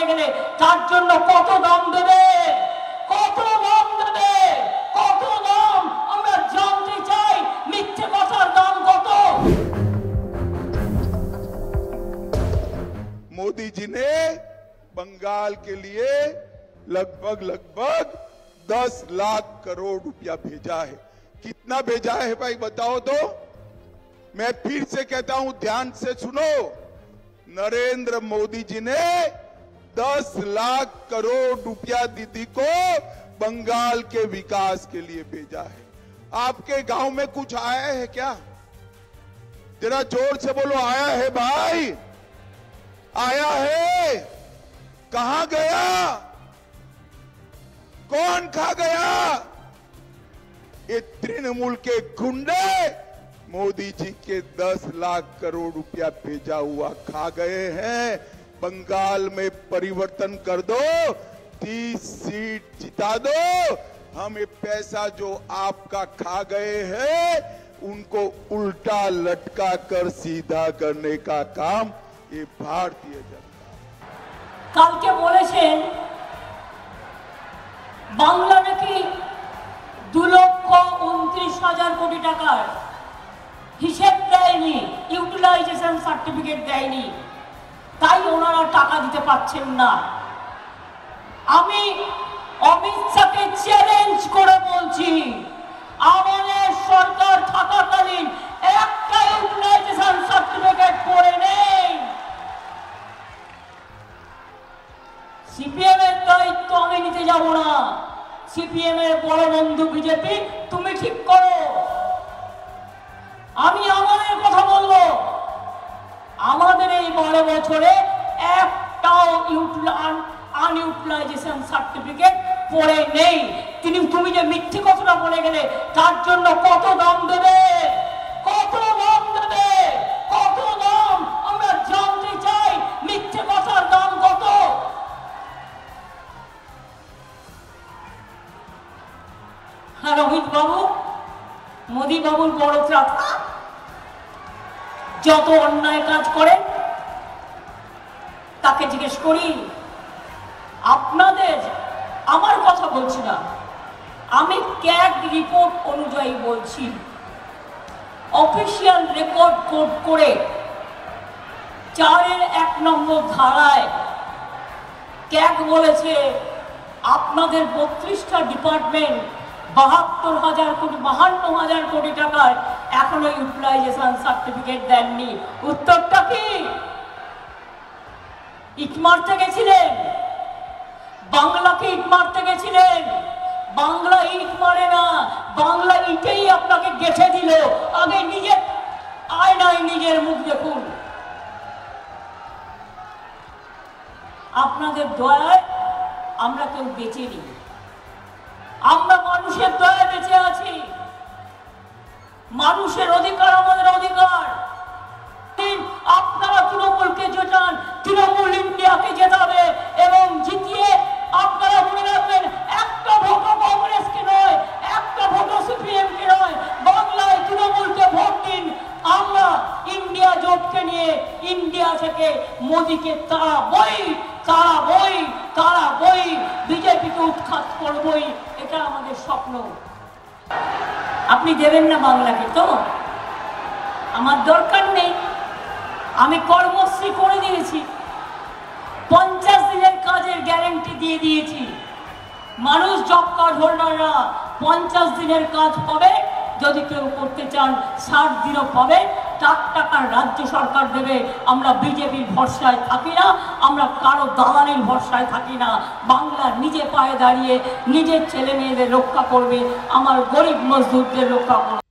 গেলে তার জন্য কত দাম দেবে, কত দাম দেবে, কত দাম আমরা জানতে চাই। মিথ্যে কথার দাম কত? मोदी जी ने बंगाल के लिए लगभग 10 लाख करोड़ रुपया भेजा है। कितना भेजा है भाई बताओ तो। मैं फिर से कहता हूं, ध्यान से सुनो। नरेंद्र मोदी जी ने 10 लाख करोड़ रुपया दीदी को बंगाल के विकास के लिए भेजा है। आपके गांव में कुछ आया है क्या? जरा जोर से बोलो, आया है भाई? आया है? कहां गया? कौन खा गया? ये तृणमूल के गुंडे मोदी जी के 10 लाख करोड़ रुपया भेजा हुआ खा गए हैं। बंगाल में परिवर्तन कर दो, 30 सीट जिता दो। हम ये पैसा जो आपका खा गए हैं उनको उल्टा लटका कर सीधा करने का काम ये भारतीय जनता। কালকে বলেছেন বাংলা নাকি 2,29,000 কোটি টাকার হিসেব দেয়নি, ইউটিলাইজেশন সার্টিফিকেট দেয়নি, তাই ওনারা টাকা দিতে পারছেন না। আমি অমিত শাহকে চ্যালেঞ্জ করে বলছি, আমাদের সরকার থাকাকালীন একটা ইউটিলাইজেশন সার্টিফিকেট করে নেই। সিপিএম এর দায়িত্ব আমি নিতে যাব না। সিপিএম এর বড় বন্ধু বিজেপি, তুমি ঠিক করো। আমি আমাদের কথা বলবো, আমাদের এই 12 বছরে একটাও আনইউটিলাইজেশন সার্টিফিকেট পড়ে নেই। তুমি যে মিথ্যে কথাটা বলে গেলে তার জন্য কত দাম দেবে, কত দাম দেবে, কত দাম আমরা জানতে চাই। মিথ্যে কথার দাম কত? হ্যাঁ রোহিত বাবু, মোদী বাবুর বড় ত্রাতা, যত অন্যায় কাজ করে তাকে জিজ্ঞেস করি। আপনাদের, আমার কথা বলছি না, আমি ক্যাগ রিপোর্ট অনুযায়ী বলছি, অফিসিয়াল রেকর্ড কোড করে 4-1 নম্বর ধারায় ক্যাগ বলেছে আপনাদের 32টা ডিপার্টমেন্ট 52,000 কোটি টাকার এখনো ইউটিলাইজেশন সার্টিফিকেট দেননি। উত্তরটা কি? ইট মারতে গেছিলেন? বাংলাকে ইট মারতে গেছিলেন? বাংলা ইট মারে না, বাংলা ইটেই আপনাকে গেঁথে দিল। আগে নিজের আয়নায় নিজের মুখ দেখুন। আপনাদের দয়ায় আমরা কেউ বেঁচে নেই, আমরা মানুষের দয়ায় বেঁচে আছি। মানুষের অধিকার আমাদের অধিকার। আপনারা তৃণমূলকে জেতান, তৃণমূল ইন্ডিয়াকে জেতাবে এবং জিতিয়ে আপনারা মনে রাখবেন, একটা ভোটও কংগ্রেসকে নয়, একটা ভোটও সিপিএম কে নয়, বাংলায় তৃণমূলকে ভোট দিন। আমরা ইন্ডিয়া জোটকে নিয়ে ইন্ডিয়া থেকে মোদীকে তাড়াবই, বিজেপিকে উৎখাত করবই, এটা আমাদের স্বপ্ন। আপনি দেবেন না বাংলাকে? তো আমার দরকার নেই, আমি কর্মশ্রী করে দিয়েছি, 50 দিনের কাজের গ্যারান্টি দিয়ে দিয়েছি। মানুষ জব কার্ড হোল্ডাররা 50 দিনের কাজ পাবে, যদি কেউ করতে চান 60 দিনও পাবে। টাকা রাজ্য সরকার দেবে। আমরা বিজেপির ভরসায় থাকি না, আমরা কারো দালালির ভরসায় থাকি না। বাংলা নিজে পায়ে দাঁড়িয়ে নিজের ছেলে মেয়েদের রক্ষা করবে, আমার গরিব মজদুরদের রক্ষা করবে।